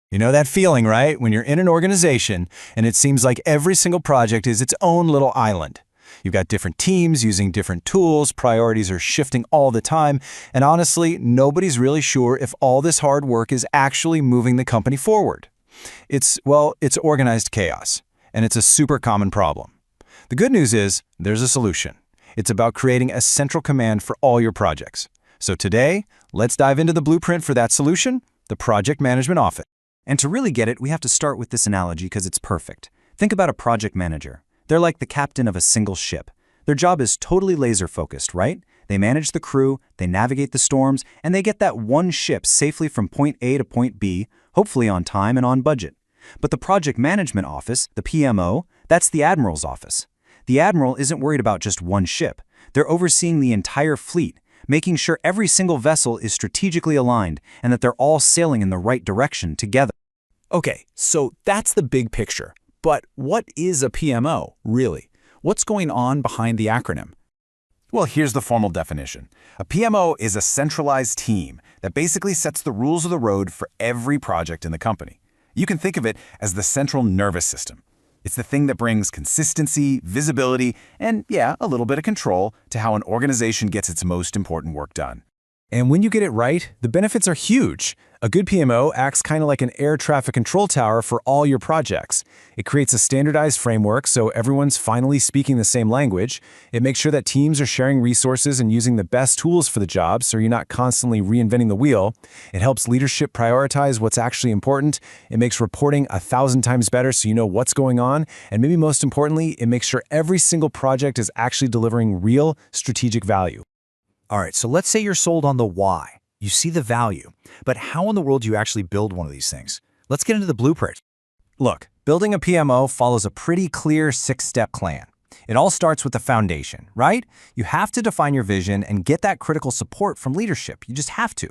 You know that feeling, right? When you're in an organization and it seems like every single project is its own little island. You've got different teams using different tools, priorities are shifting all the time, and honestly, nobody's really sure if all this hard work is actually moving the company forward. It's organized chaos, and it's a super common problem. The good news is there's a solution. It's about creating a central command for all your projects. So today, let's dive into the blueprint for that solution, the Project Management Office. And to really get it, we have to start with this analogy because it's perfect. Think about a project manager. They're like the captain of a single ship. Their job is totally laser-focused, right? They manage the crew, they navigate the storms, and they get that one ship safely from point A to point B, hopefully on time and on budget. But the Project Management Office, the PMO, that's the Admiral's office. The Admiral isn't worried about just one ship. They're overseeing the entire fleet, making sure every single vessel is strategically aligned and that they're all sailing in the right direction together. Okay, so that's the big picture. But what is a PMO, really? What's going on behind the acronym? Well, here's the formal definition. A PMO is a centralized team that basically sets the rules of the road for every project in the company. You can think of it as the central nervous system. It's the thing that brings consistency, visibility, and a little bit of control to how an organization gets its most important work done. And when you get it right, the benefits are huge. A good PMO acts kind of like an air traffic control tower for all your projects. It creates a standardized framework so everyone's finally speaking the same language. It makes sure that teams are sharing resources and using the best tools for the job so you're not constantly reinventing the wheel. It helps leadership prioritize what's actually important. It makes reporting 1,000 times better so you know what's going on. And maybe most importantly, it makes sure every single project is actually delivering real strategic value. All right, so let's say you're sold on the why. You see the value. But how in the world do you actually build one of these things? Let's get into the blueprint. Look, building a PMO follows a pretty clear 6-step plan. It all starts with the foundation, right? You have to define your vision and get that critical support from leadership. You just have to.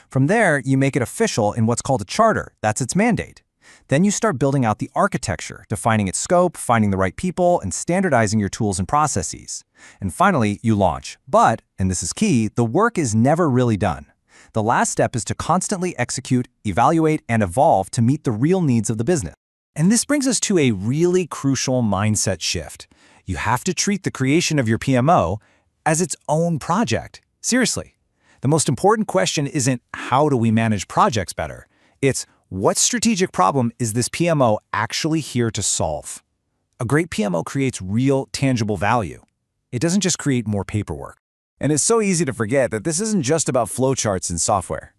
From there, you make it official in what's called a charter. That's its mandate. Then you start building out the architecture, defining its scope, finding the right people, and standardizing your tools and processes. And finally, you launch. But, and this is key, the work is never really done. The last step is to constantly execute, evaluate, and evolve to meet the real needs of the business. And this brings us to a really crucial mindset shift. You have to treat the creation of your PMO as its own project. Seriously. The most important question isn't how do we manage projects better? It's what strategic problem is this PMO actually here to solve? A great PMO creates real, tangible value. It doesn't just create more paperwork. And it's so easy to forget that this isn't just about flowcharts and software.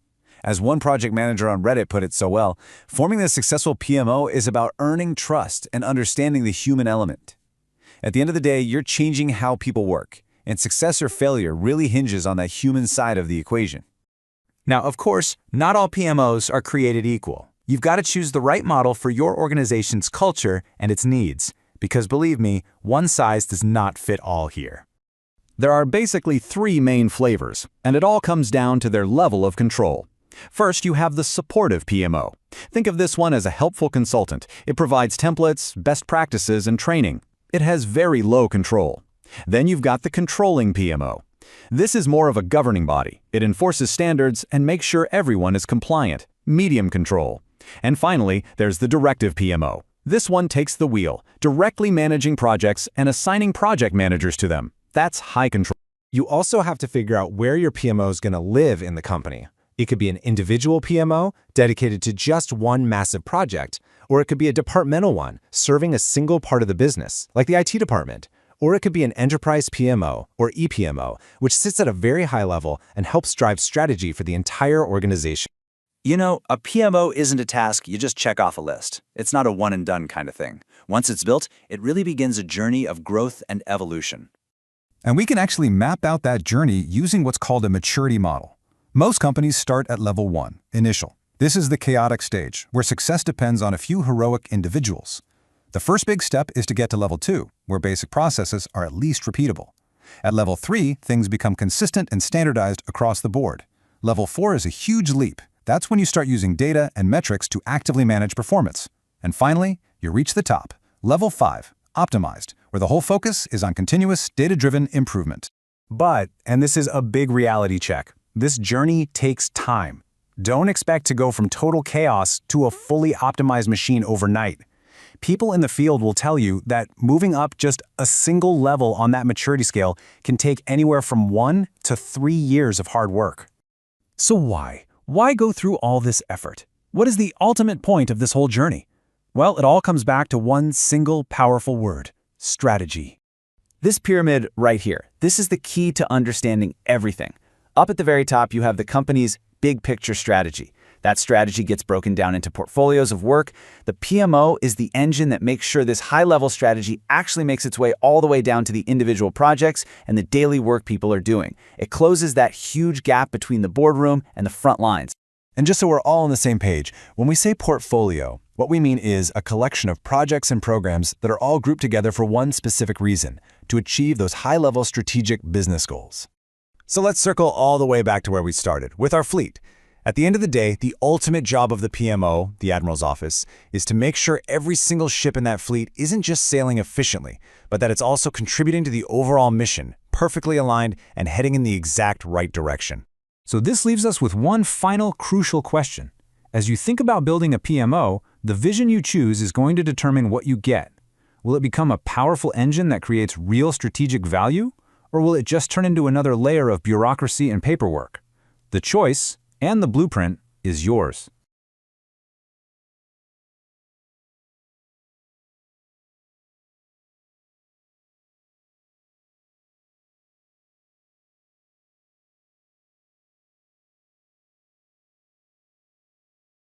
As one project manager on Reddit put it so well, forming a successful PMO is about earning trust and understanding the human element. At the end of the day, you're changing how people work, and success or failure really hinges on that human side of the equation. Now, of course, not all PMOs are created equal. You've got to choose the right model for your organization's culture and its needs, because believe me, one size does not fit all here. There are basically 3 main flavors, and it all comes down to their level of control. First, you have the supportive PMO. Think of this one as a helpful consultant. It provides templates, best practices, and training. It has very low control. Then you've got the controlling PMO. This is more of a governing body. It enforces standards and makes sure everyone is compliant, medium control. And finally, there's the directive PMO. This one takes the wheel, directly managing projects and assigning project managers to them. That's high control. You also have to figure out where your PMO is going to live in the company. It could be an individual PMO dedicated to just one massive project, or it could be a departmental one serving a single part of the business, like the IT department. Or it could be an enterprise PMO, or EPMO, which sits at a very high level and helps drive strategy for the entire organization. You know, a PMO isn't a task you just check off a list. It's not a one-and-done kind of thing. Once it's built, it really begins a journey of growth and evolution. And we can actually map out that journey using what's called a maturity model. Most companies start at level 1, initial. This is the chaotic stage, where success depends on a few heroic individuals. The first big step is to get to level 2, where basic processes are at least repeatable. At level 3, things become consistent and standardized across the board. Level 4 is a huge leap. That's when you start using data and metrics to actively manage performance. And finally, you reach the top, level 5, optimized, where the whole focus is on continuous, data-driven improvement. But, and this is a big reality check, this journey takes time. Don't expect to go from total chaos to a fully optimized machine overnight. People in the field will tell you that moving up just a single level on that maturity scale can take anywhere from 1 to 3 years of hard work. So why? Why go through all this effort? What is the ultimate point of this whole journey? Well, it all comes back to one single powerful word: strategy. This pyramid right here, this is the key to understanding everything. Up at the very top, you have the company's big picture strategy. That strategy gets broken down into portfolios of work. The PMO is the engine that makes sure this high-level strategy actually makes its way all the way down to the individual projects and the daily work people are doing. It closes that huge gap between the boardroom and the front lines. And just so we're all on the same page, when we say portfolio, what we mean is a collection of projects and programs that are all grouped together for one specific reason: to achieve those high-level strategic business goals. So let's circle all the way back to where we started, with our fleet. At the end of the day, the ultimate job of the PMO, the Admiral's office, is to make sure every single ship in that fleet isn't just sailing efficiently, but that it's also contributing to the overall mission, perfectly aligned and heading in the exact right direction. So this leaves us with one final crucial question. As you think about building a PMO, the vision you choose is going to determine what you get. Will it become a powerful engine that creates real strategic value? Or will it just turn into another layer of bureaucracy and paperwork? The choice, and the blueprint, is yours.